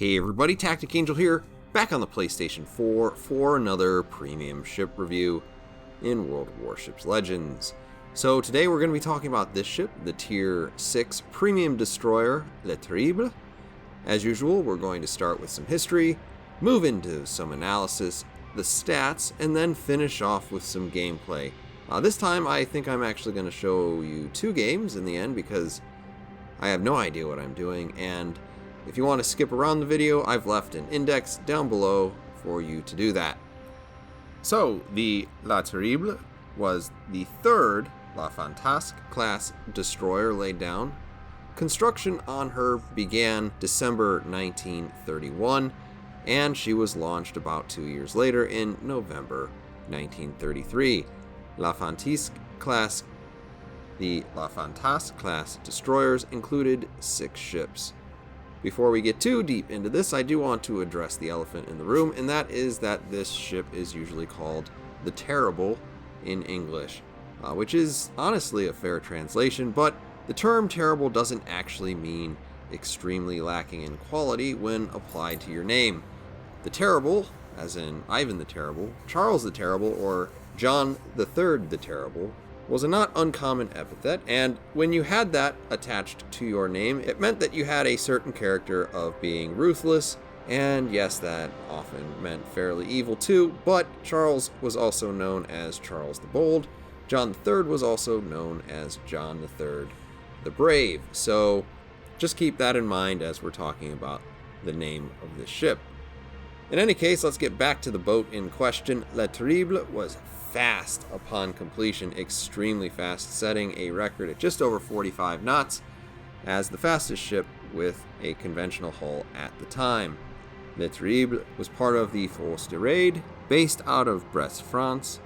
Hey everybody, TacticAngel here, back on the PlayStation 4 for another premium ship review in World of Warships Legends. So today we're going to be talking about this ship, the Tier 6 Premium Destroyer, Le Terrible. As usual, we're going to start with some history, move into some analysis, the stats, and then finish off with some gameplay. This time I think I'm actually going to show you two games in the end because I have no idea what I'm doing, and if you want to skip around the video, I've left an index down below for you to do that. So, the La Terrible was the third La Fantasque class destroyer laid down. Construction on her began December 1931, and she was launched about 2 years later in November 1933. The La Fantasque class destroyers included 6 ships. Before we get too deep into this, I do want to address the elephant in the room, and that is that this ship is usually called the Terrible in English, which is honestly a fair translation, but the term terrible doesn't actually mean extremely lacking in quality when applied to your name. The Terrible, as in Ivan the Terrible, Charles the Terrible, or John III the Terrible, was a not uncommon epithet, and when you had that attached to your name, it meant that you had a certain character of being ruthless, and yes, that often meant fairly evil too, but Charles was also known as Charles the Bold. John III was also known as John III the Brave, so just keep that in mind as we're talking about the name of this ship. In any case, let's get back to the boat in question. Le Terrible was fast upon completion, extremely fast, setting a record at just over 45 knots as the fastest ship with a conventional hull at the time. Le Terrible was part of the Force de Raid, based out of Brest, France.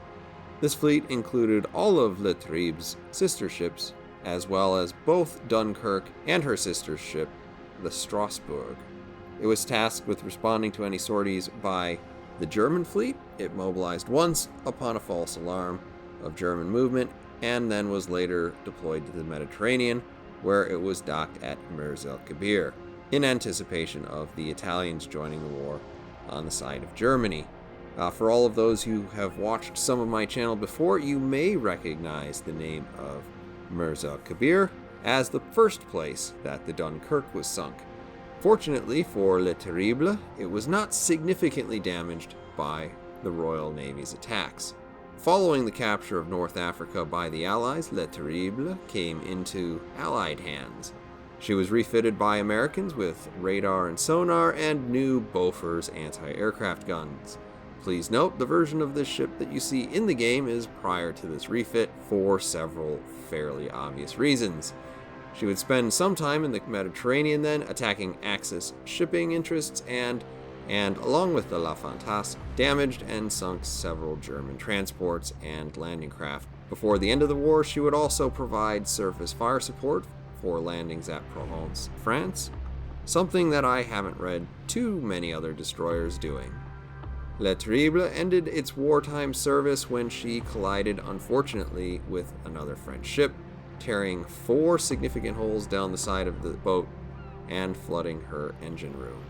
This fleet included all of Le Terrible's sister ships, as well as both Dunkirk and her sister ship, the Strasbourg. It was tasked with responding to any sorties by the German fleet. It mobilized once upon a false alarm of German movement, and then was later deployed to the Mediterranean, where it was docked at Mers el Kebir, in anticipation of the Italians joining the war on the side of Germany. For all of those who have watched some of my channel before, you may recognize the name of Mers el Kebir as the first place that the Dunkirk was sunk. Fortunately for Le Terrible, it was not significantly damaged by the Royal Navy's attacks. Following the capture of North Africa by the Allies, Le Terrible came into Allied hands. She was refitted by Americans with radar and sonar and new Bofors anti-aircraft guns. Please note, the version of this ship that you see in the game is prior to this refit for several fairly obvious reasons. She would spend some time in the Mediterranean then, attacking Axis shipping interests, and along with the La Fantasque, damaged and sunk several German transports and landing craft. Before the end of the war, she would also provide surface fire support for landings at Provence, France, something that I haven't read too many other destroyers doing. Le Terrible ended its wartime service when she collided, unfortunately, with another French ship, tearing 4 significant holes down the side of the boat and flooding her engine room.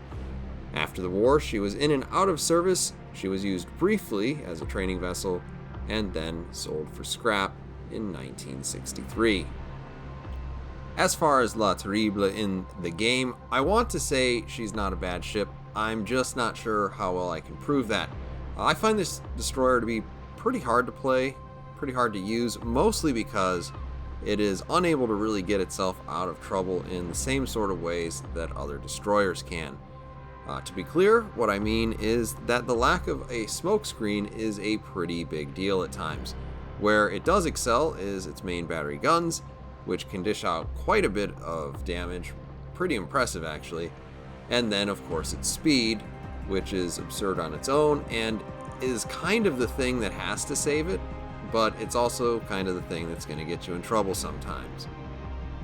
After the war, she was in and out of service. She was used briefly as a training vessel and then sold for scrap in 1963. As far as La Terrible in the game, I want to say she's not a bad ship. I'm just not sure how well I can prove that. I find this destroyer to be pretty hard to play, pretty hard to use, mostly because it is unable to really get itself out of trouble in the same sort of ways that other destroyers can. To be clear, what I mean is that the lack of a smokescreen is a pretty big deal at times. Where it does excel is its main battery guns, which can dish out quite a bit of damage, pretty impressive actually, and then of course its speed, which is absurd on its own and is kind of the thing that has to save it, but it's also kind of the thing that's going to get you in trouble sometimes.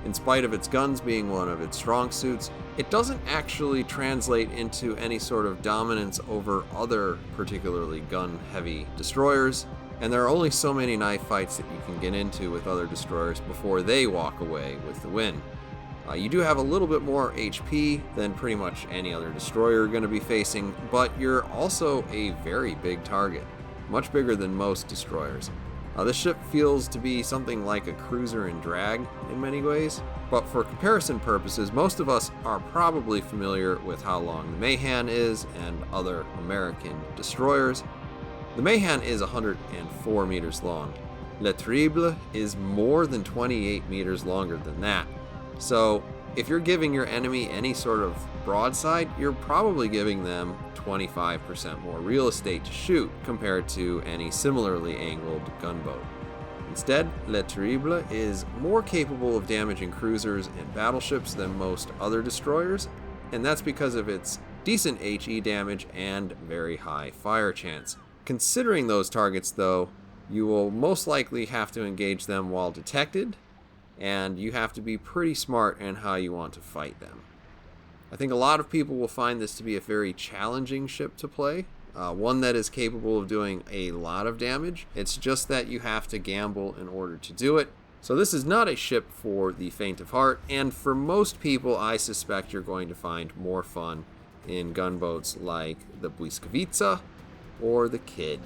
In spite of its guns being one of its strong suits, it doesn't actually translate into any sort of dominance over other particularly gun-heavy destroyers, and there are only so many knife fights that you can get into with other destroyers before they walk away with the win. You do have a little bit more HP than pretty much any other destroyer you're going to be facing, but you're also a very big target, much bigger than most destroyers. This ship feels to be something like a cruiser in drag in many ways, but for comparison purposes, most of us are probably familiar with how long the Mayhan is and other American destroyers. The Mayhan is 104 meters long. Le Terrible is more than 28 meters longer than that. So if you're giving your enemy any sort of broadside, you're probably giving them 25% more real estate to shoot compared to any similarly angled gunboat. Instead, Le Terrible is more capable of damaging cruisers and battleships than most other destroyers, and that's because of its decent HE damage and very high fire chance. Considering those targets though, you will most likely have to engage them while detected, and you have to be pretty smart in how you want to fight them. I think a lot of people will find this to be a very challenging ship to play, one that is capable of doing a lot of damage. It's just that you have to gamble in order to do it. So this is not a ship for the faint of heart, and for most people I suspect you're going to find more fun in gunboats like the Błyskawica or the Kid.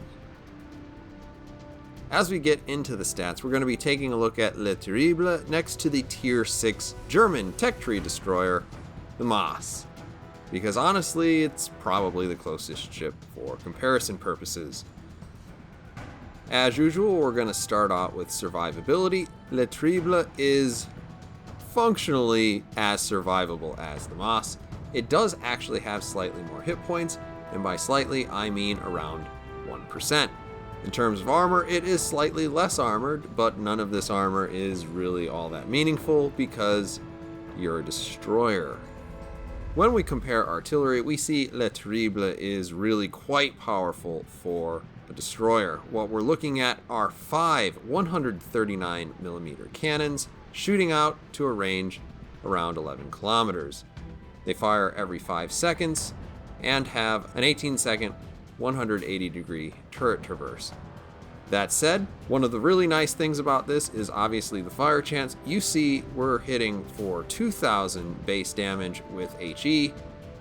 As we get into the stats, we're going to be taking a look at Le Terrible next to the Tier 6 German tech tree destroyer, the Maas, because honestly, it's probably the closest ship for comparison purposes. As usual, we're going to start out with survivability. Le Terrible is functionally as survivable as the Maas. It does actually have slightly more hit points, and by slightly, I mean around 1%. In terms of armor, it is slightly less armored, but none of this armor is really all that meaningful because you're a destroyer. When we compare artillery, we see Le Terrible is really quite powerful for a destroyer. What we're looking at are 5 139mm cannons shooting out to a range around 11 kilometers. They fire every 5 seconds and have an 18-second 180-degree turret traverse. That said, one of the really nice things about this is obviously the fire chance. You see we're hitting for 2,000 base damage with HE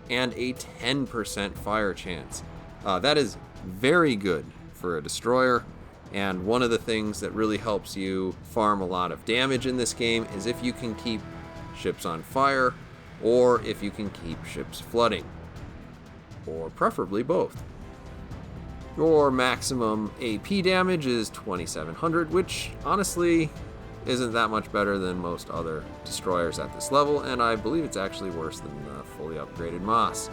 and a 10% fire chance. That is very good for a destroyer, and one of the things that really helps you farm a lot of damage in this game is if you can keep ships on fire or if you can keep ships flooding, or preferably both. Your maximum AP damage is 2,700, which honestly isn't that much better than most other destroyers at this level, and I believe it's actually worse than the fully upgraded Maas.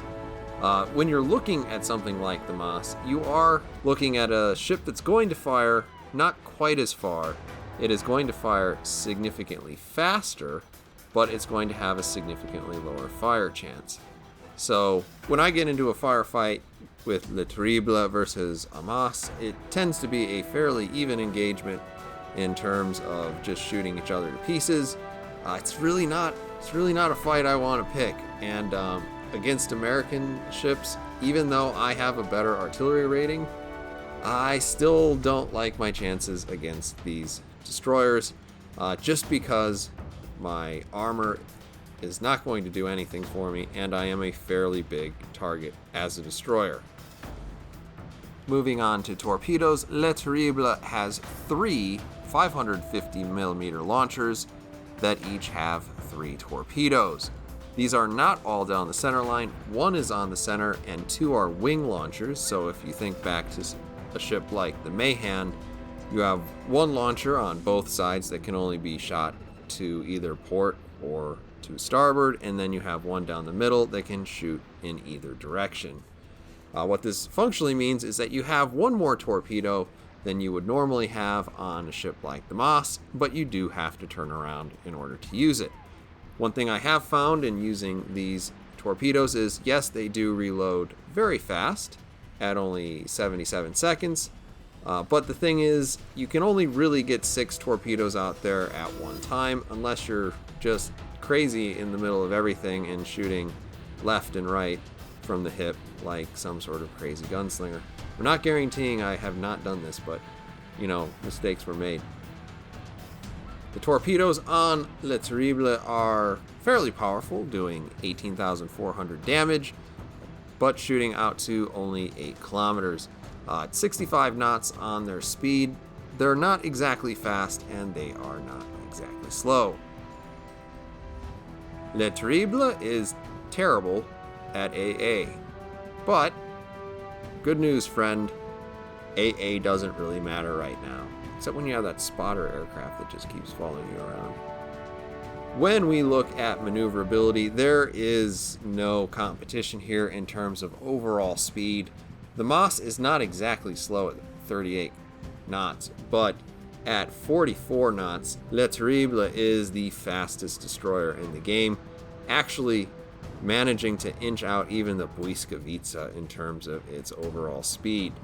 When you're looking at something like the Maas, you are looking at a ship that's going to fire not quite as far. It is going to fire significantly faster, but it's going to have a significantly lower fire chance. So when I get into a firefight with Le Terrible versus a Maas, it tends to be a fairly even engagement in terms of just shooting each other to pieces. It's really not a fight I want to pick. And against American ships, even though I have a better artillery rating, I still don't like my chances against these destroyers, just because my armor is not going to do anything for me, and I am a fairly big target as a destroyer. Moving on to torpedoes, Le Terrible has 3 550mm launchers that each have 3 torpedoes. These are not all down the center line. 1 is on the center and 2 are wing launchers. So if you think back to a ship like the Mayhan, you have 1 launcher on both sides that can only be shot to either port or to starboard, and then you have 1 down the middle that can shoot in either direction. What this functionally means is that you have 1 more torpedo than you would normally have on a ship like the Maas, but you do have to turn around in order to use it. One thing I have found in using these torpedoes is, yes, they do reload very fast at only 77 seconds, but the thing is, you can only really get 6 torpedoes out there at one time unless you're just crazy in the middle of everything and shooting left and right from the hip like some sort of crazy gunslinger. We're not guaranteeing I have not done this, but, mistakes were made. The torpedoes on Le Terrible are fairly powerful, doing 18,400 damage, but shooting out to only 8 kilometers. At 65 knots on their speed, they're not exactly fast, and they are not exactly slow. Le Terrible is terrible at AA, but good news, friend, AA doesn't really matter right now, except when you have that spotter aircraft that just keeps following you around. When we look at maneuverability, there is no competition here in terms of overall speed. The Moss is not exactly slow at 38 knots, but at 44 knots, Le Terrible is the fastest destroyer in the game, actually managing to inch out even the Błyskawica in terms of its overall speed.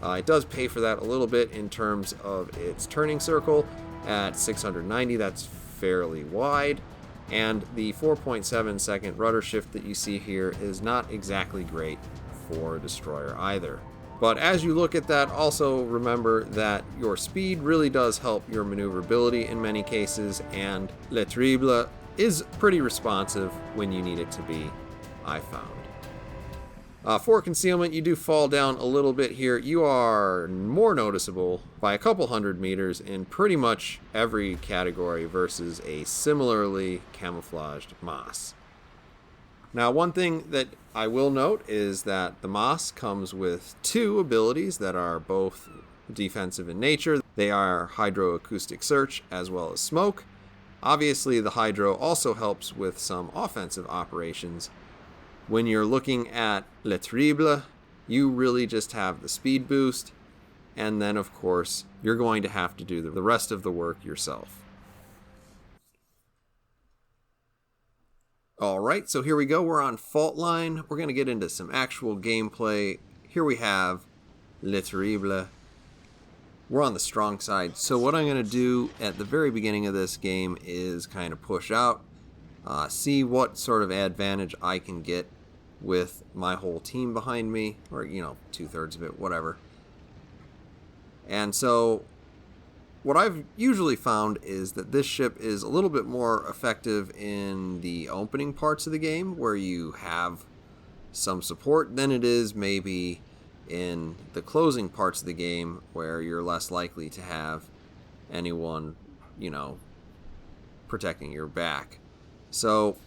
It does pay for that a little bit in terms of its turning circle at 690. That's fairly wide, and the 4.7 second rudder shift that you see here is not exactly great for a destroyer either. But as you look at that, also remember that your speed really does help your maneuverability in many cases, and Le Terrible is pretty responsive when you need it to be, I found. For concealment, you do fall down a little bit here. You are more noticeable by a couple hundred meters in pretty much every category versus a similarly camouflaged Moss. Now, one thing that I will note is that the Moss comes with 2 abilities that are both defensive in nature. They are hydroacoustic search as well as smoke. Obviously, the hydro also helps with some offensive operations. When you're looking at Le Terrible, you really just have the speed boost, and then of course you're going to have to do the rest of the work yourself. Alright, so here we go, we're on Fault Line. We're going to get into some actual gameplay. Here we have Le Terrible. We're on the strong side, so what I'm going to do at the very beginning of this game is kind of push out, see what sort of advantage I can get with my whole team behind me, or 2/3 of it, whatever. And so what I've usually found is that this ship is a little bit more effective in the opening parts of the game where you have some support than it is maybe in the closing parts of the game where you're less likely to have anyone, protecting your back. So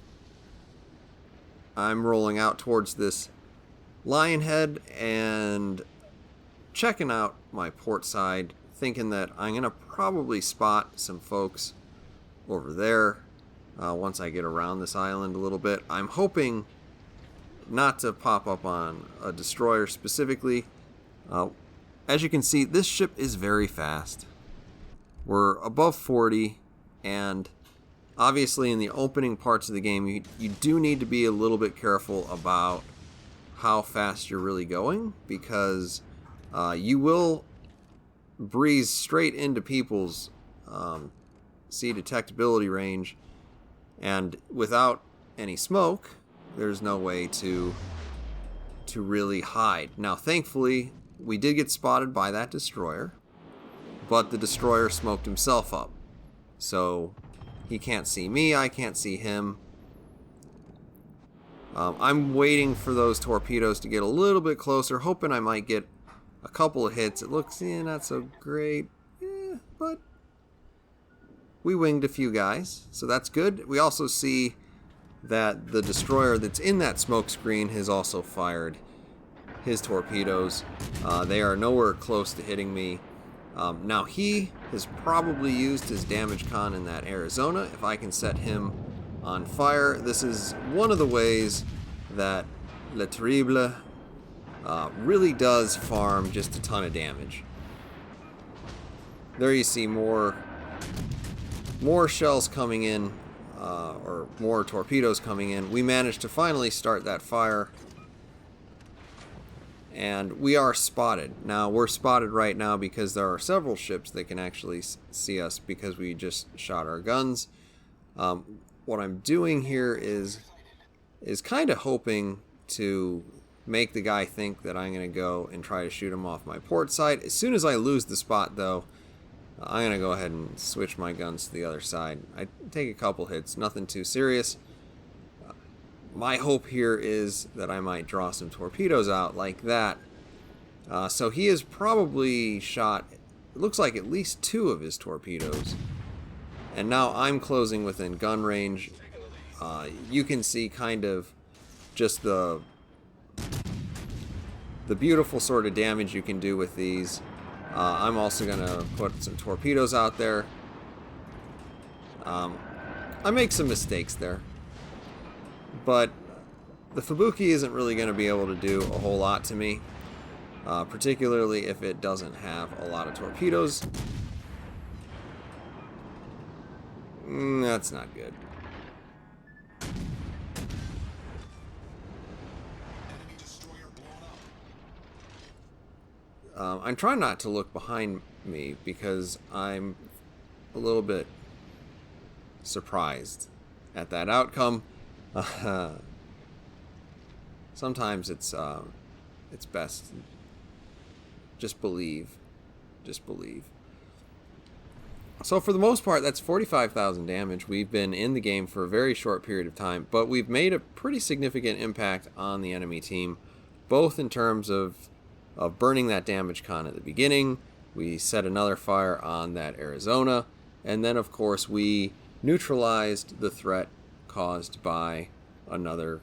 I'm rolling out towards this Lionhead and checking out my port side, thinking that I'm going to probably spot some folks over there once I get around this island a little bit. I'm hoping not to pop up on a destroyer specifically. As you can see, this ship is very fast. We're above 40, and obviously in the opening parts of the game, you do need to be a little bit careful about how fast you're really going, because you will breeze straight into people's sea detectability range, and without any smoke, there's no way to really hide. Now, thankfully, we did get spotted by that destroyer, but the destroyer smoked himself up. So he can't see me, I can't see him. I'm waiting for those torpedoes to get a little bit closer, hoping I might get a couple of hits. It looks not so great, but we winged a few guys, so that's good. We also see that the destroyer that's in that smoke screen has also fired his torpedoes. They are nowhere close to hitting me. Now he has probably used his damage con in that Arizona. If I can set him on fire, this is one of the ways that Le Terrible really does farm just a ton of damage. There you see more shells coming in, or more torpedoes coming in. We managed to finally start that fire, and we are spotted. Now, we're spotted right now because there are several ships that can actually see us because we just shot our guns. What I'm doing here is kind of hoping to make the guy think that I'm going to go and try to shoot him off my port side. As soon as I lose the spot, though, I'm going to go ahead and switch my guns to the other side. I take a couple hits, nothing too serious. My hope here is that I might draw some torpedoes out like that. So he has probably shot, it looks like at least 2 of his torpedoes. And now I'm closing within gun range. You can see kind of just the beautiful sort of damage you can do with these. I'm also going to put some torpedoes out there. I make some mistakes there. But the Fubuki isn't really going to be able to do a whole lot to me. Particularly if it doesn't have a lot of torpedoes. That's not good. I'm trying not to look behind me because I'm a little bit surprised at that outcome. Sometimes it's best. Just believe. Just believe. So for the most part, that's 45,000 damage. We've been in the game for a very short period of time, but we've made a pretty significant impact on the enemy team, both in terms of burning that damage con at the beginning. We set another fire on that Arizona, and then of course we neutralized the threat caused by another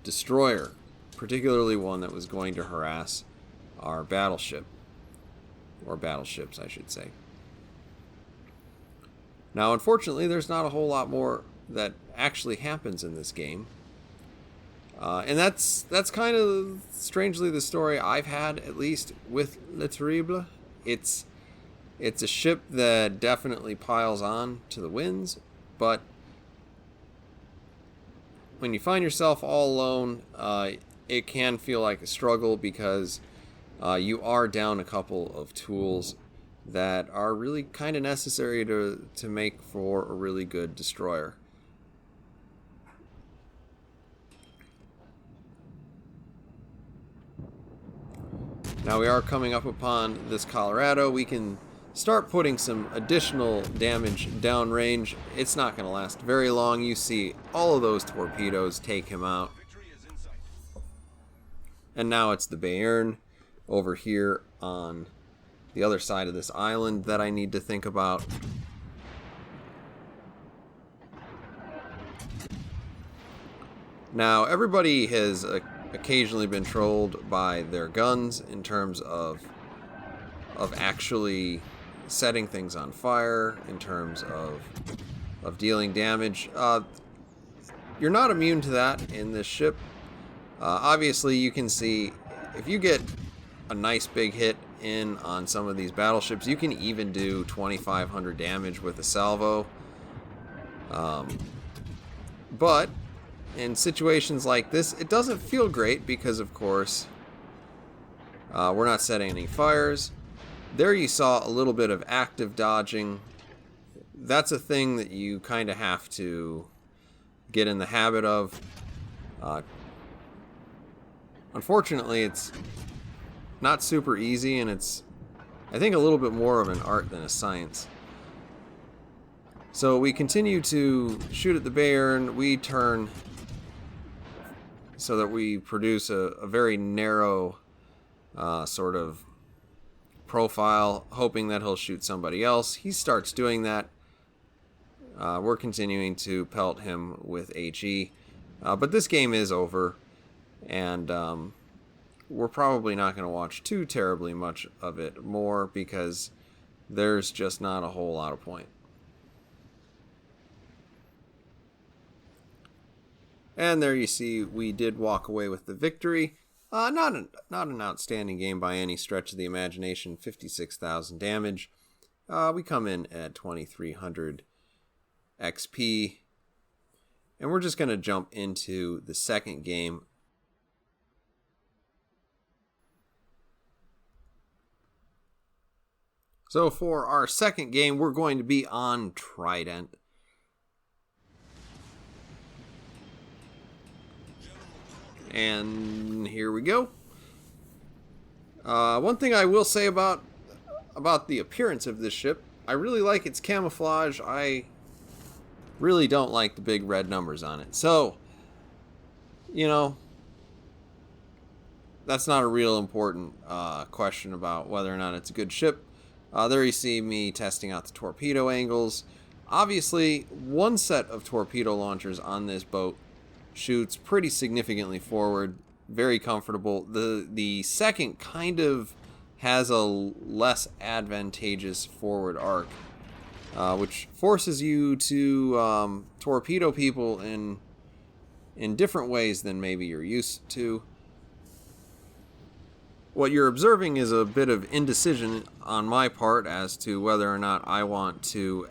destroyer, particularly one that was going to harass our battleship, or battleships I should say. Now unfortunately there's not a whole lot more that actually happens in this game. And that's kind of strangely the story I've had, at least with Le Terrible. It's a ship that definitely piles on to the winds, but when you find yourself all alone, it can feel like a struggle because you are down a couple of tools that are really kind of necessary to make for a really good destroyer. Now we are coming up upon this Colorado. We can start putting some additional damage downrange. It's not going to last very long. You see all of those torpedoes take him out. And now it's the Bayern over here on the other side of this island that I need to think about. Now everybody has occasionally been trolled by their guns in terms of actually setting things on fire, in terms of dealing damage. You're not immune to that in this ship. Obviously you can see if you get a nice big hit in on some of these battleships, you can even do 2,500 damage with a salvo. But in situations like this, it doesn't feel great because, of course, we're not setting any fires. There you saw a little bit of active dodging. That's a thing that you kind of have to get in the habit of. Unfortunately, it's not super easy, and it's, I think, a little bit more of an art than a science. So we continue to shoot at the Bayern. We turn so that we produce a very narrow sort of profile, hoping that he'll shoot somebody else. He starts doing that. We're continuing to pelt him with HE. But this game is over, and we're probably not going to watch too terribly much of it more because there's just not a whole lot of point. And there you see we did walk away with the victory. Not an outstanding game by any stretch of the imagination. 56,000 damage. We come in at 2,300 XP. And we're just going to jump into the second game. So for our second game, we're going to be on Trident. And here we go. One thing I will say about the appearance of this ship, I really like its camouflage. I really don't like the big red numbers on it. So, you know, that's not a real important question about whether or not it's a good ship. There you see me testing out the torpedo angles. Obviously, one set of torpedo launchers on this boat shoots pretty significantly forward, very comfortable. The second kind of has a less advantageous forward arc, which forces you to torpedo people in different ways than maybe you're used to. What you're observing is a bit of indecision on my part as to whether or not I want to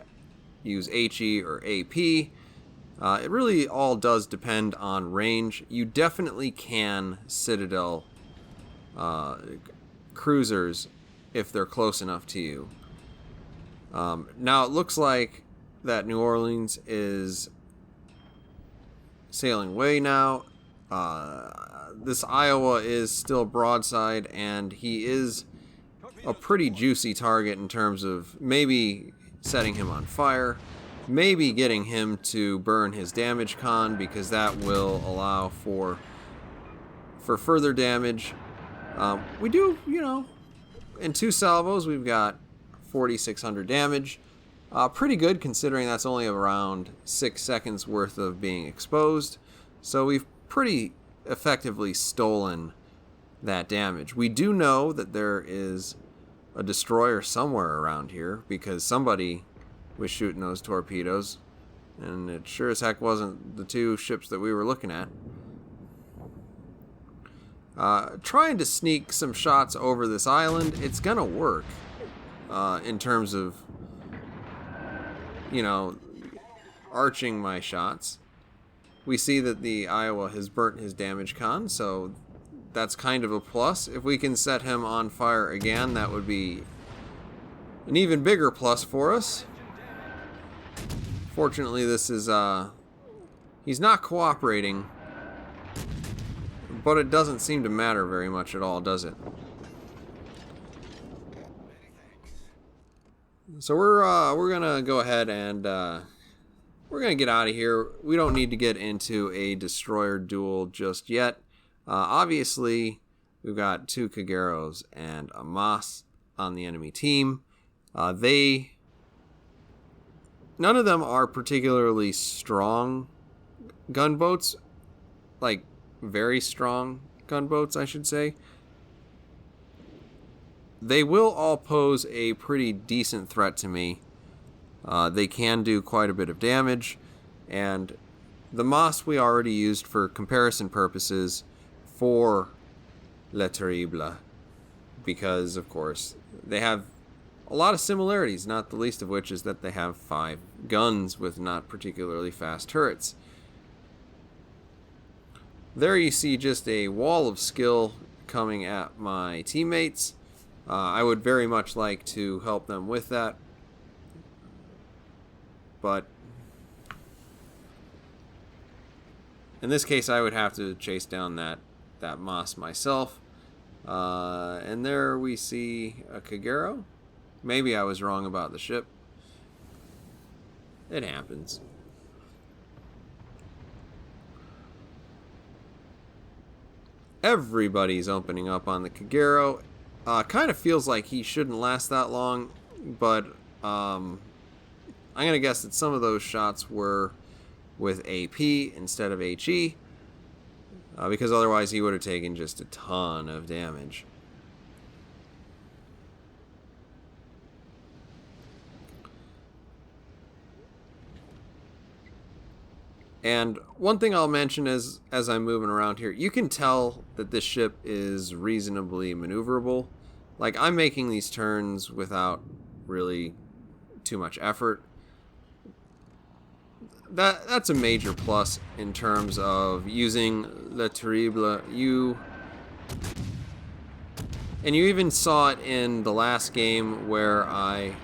use HE or AP. It really all does depend on range. You definitely can Citadel cruisers if they're close enough to you. Now it looks like that New Orleans is sailing away now. This Iowa is still broadside, and he is a pretty juicy target in terms of maybe setting him on fire, maybe getting him to burn his damage con, because that will allow for further damage. We do, you know, in 2 salvos we've got 4,600 damage. Pretty good considering that's only around 6 seconds worth of being exposed. So we've pretty effectively stolen that damage. We do know that there is a destroyer somewhere around here because somebody was shooting those torpedoes, and it sure as heck wasn't the 2 ships that we were looking at. Trying to sneak some shots over this island, it's gonna work in terms of, you know, arching my shots. We see that the Iowa has burnt his damage con, so that's kind of a plus. If we can set him on fire again, that would be an even bigger plus for us. Fortunately, this is, he's not cooperating, but it doesn't seem to matter very much at all, does it? So we're gonna go ahead and we're gonna get out of here. We don't need to get into a destroyer duel just yet. Obviously, we've got 2 Kageros and a Mas on the enemy team. None of them are particularly strong gunboats, like very strong gunboats, I should say. They will all pose a pretty decent threat to me. They can do quite a bit of damage, and the Mas we already used for comparison purposes for Le Terrible, because of course they have a lot of similarities, not the least of which is that they have 5 guns with not particularly fast turrets. There you see just a wall of skill coming at my teammates. I would very much like to help them with that, but in this case I would have to chase down that Mas myself. And there we see a Kagero. Maybe I was wrong about the ship. It happens. Everybody's opening up on the Kagero. Kind of feels like he shouldn't last that long, but I'm going to guess that some of those shots were with AP instead of HE, because otherwise he would have taken just a ton of damage. And one thing I'll mention is, as I'm moving around here, you can tell that this ship is reasonably maneuverable. Like, I'm making these turns without really too much effort. That's a major plus in terms of using Le Terrible. And you even saw it in the last game where I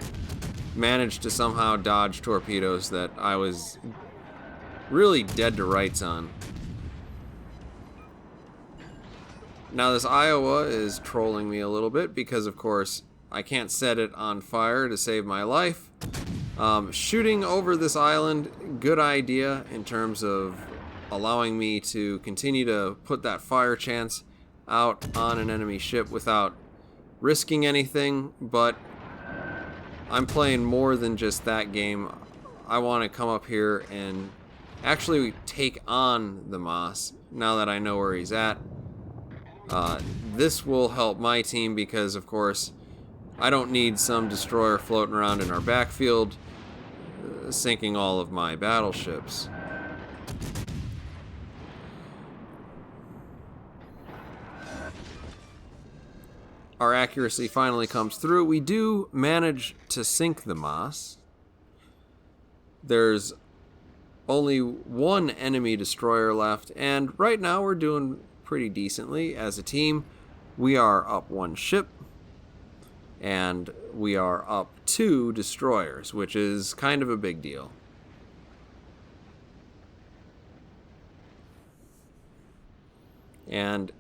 managed to somehow dodge torpedoes that I was really dead to rights on. Now this Iowa is trolling me a little bit because, of course, I can't set it on fire to save my life. Shooting over this island, good idea in terms of allowing me to continue to put that fire chance out on an enemy ship without risking anything, but I'm playing more than just that game. I want to come up here and actually take on the Moss now that I know where he's at. This will help my team because, of course, I don't need some destroyer floating around in our backfield sinking all of my battleships. Our accuracy finally comes through. We do manage to sink the Moss. There's only one enemy destroyer left, and right now we're doing pretty decently as a team. We are up one ship, and we are up 2 destroyers, which is kind of a big deal. And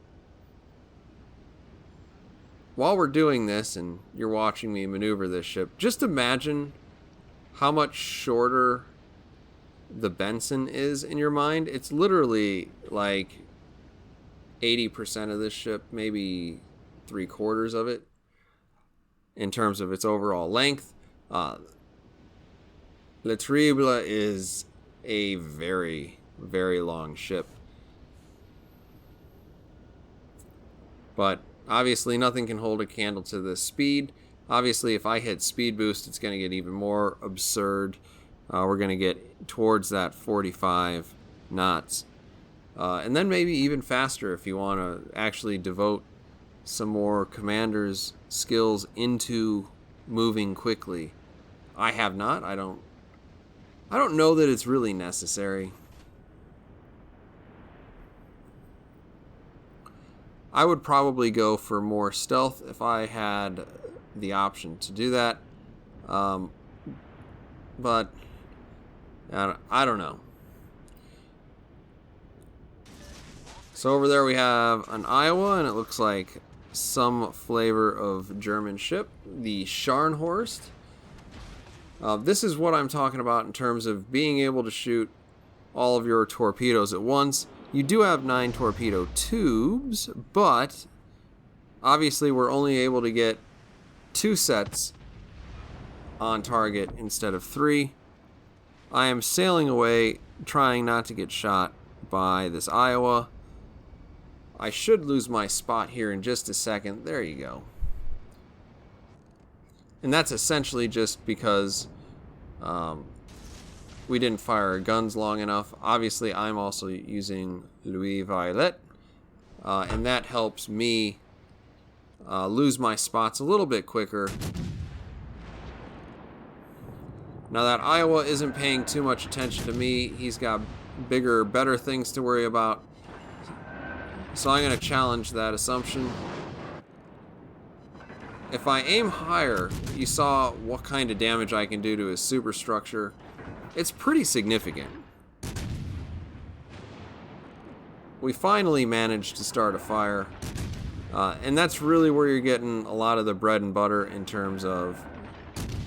while we're doing this, and you're watching me maneuver this ship, just imagine how much shorter the Benson is in your mind. It's literally like 80% of this ship, maybe 3/4 of it, in terms of its overall length. Le Terrible is a very, very long ship. But obviously nothing can hold a candle to this speed. Obviously if I hit speed boost, it's going to get even more absurd. We're going to get towards that 45 knots. And then maybe even faster if you want to actually devote some more commander's skills into moving quickly. I have not. I don't know that it's really necessary. I would probably go for more stealth if I had the option to do that. But I don't know. So over there we have an Iowa, and it looks like some flavor of German ship, the Scharnhorst. This is what I'm talking about in terms of being able to shoot all of your torpedoes at once. You do have 9 torpedo tubes, but obviously we're only able to get 2 sets on target instead of 3. I am sailing away, trying not to get shot by this Iowa. I should lose my spot here in just a second. There you go. And that's essentially just because we didn't fire our guns long enough. Obviously, I'm also using Louis Violet, and that helps me lose my spots a little bit quicker. Now that Iowa isn't paying too much attention to me. He's got bigger, better things to worry about. So I'm going to challenge that assumption. If I aim higher, you saw what kind of damage I can do to his superstructure. It's pretty significant. We finally managed to start a fire. And that's really where you're getting a lot of the bread and butter in terms of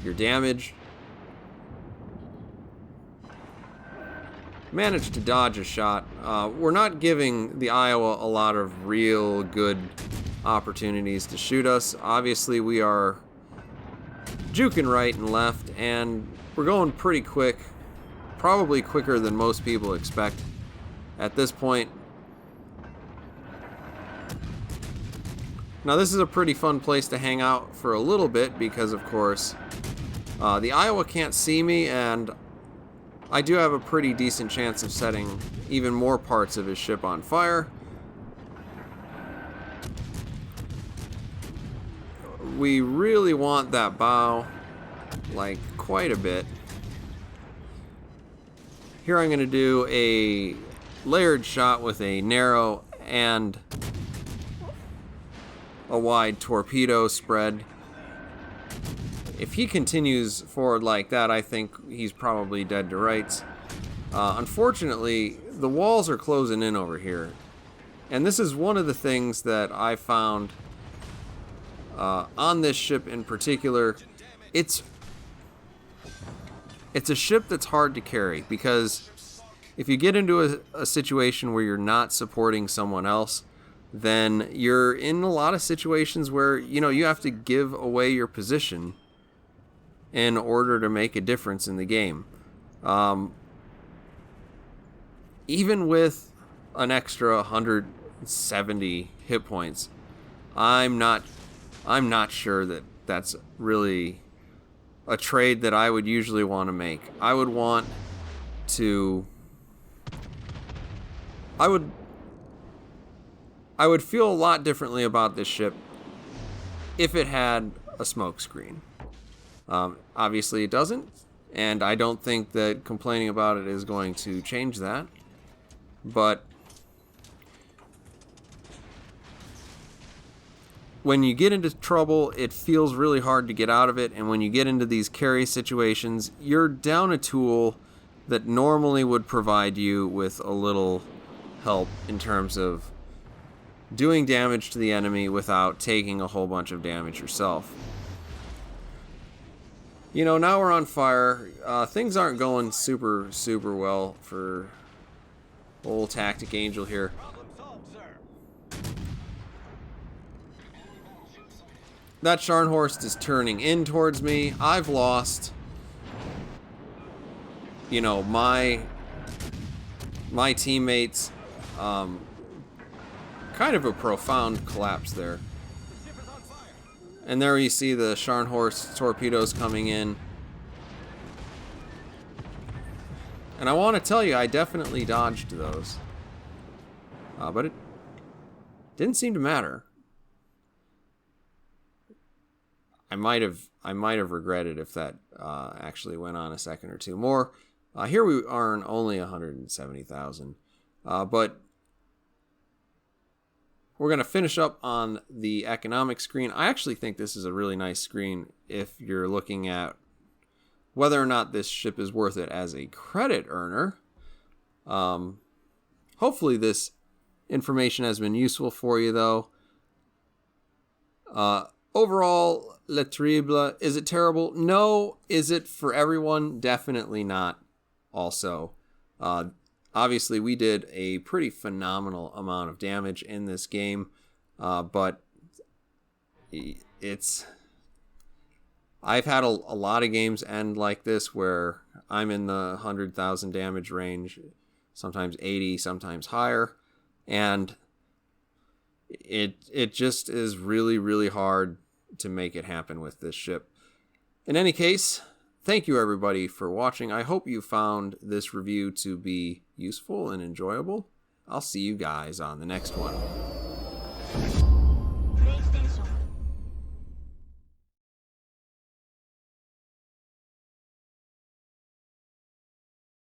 your damage. Managed to dodge a shot. We're not giving the Iowa a lot of real good opportunities to shoot us. Obviously we are juking right and left, and we're going pretty quick. Probably quicker than most people expect at this point. Now this is a pretty fun place to hang out for a little bit because, of course, the Iowa can't see me, and I do have a pretty decent chance of setting even more parts of his ship on fire. We really want that bow, like, quite a bit. Here I'm going to do a layered shot with a narrow and a wide torpedo spread. If he continues forward like that, I think he's probably dead to rights. Unfortunately, the walls are closing in over here. And this is one of the things that I found on this ship in particular, it's a ship that's hard to carry, because if you get into a situation where you're not supporting someone else, then you're in a lot of situations where, you know, you have to give away your position in order to make a difference in the game. Even with an extra 170 hit points, I'm not sure that that's really a trade that I would usually want to make. I would feel a lot differently about this ship if it had a smoke screen. Obviously it doesn't, and I don't think that complaining about it is going to change that. But when you get into trouble, it feels really hard to get out of it, and when you get into these carry situations, you're down a tool that normally would provide you with a little help in terms of doing damage to the enemy without taking a whole bunch of damage yourself. You know, now we're on fire. Things aren't going super well for old TacticAngel here. That Scharnhorst is turning in towards me. I've lost, you know, my teammates. Kind of a profound collapse there. And there you see the Scharnhorst torpedoes coming in. And I want to tell you, I definitely dodged those. But it didn't seem to matter. I might have regretted if that actually went on a second or two more. Here we earn only 170,000. But we're going to finish up on the economic screen. I actually think this is a really nice screen if you're looking at whether or not this ship is worth it as a credit earner. Hopefully this information has been useful for you, though. Overall, Le Terrible, is it terrible? No. Is it for everyone? Definitely not. Also, obviously we did a pretty phenomenal amount of damage in this game, but I've had a lot of games end like this where I'm in the 100,000 damage range, sometimes 80, sometimes higher, and it just is really hard to make it happen with this ship. In any case, thank you everybody for watching. I hope you found this review to be useful and enjoyable. I'll see you guys on the next one.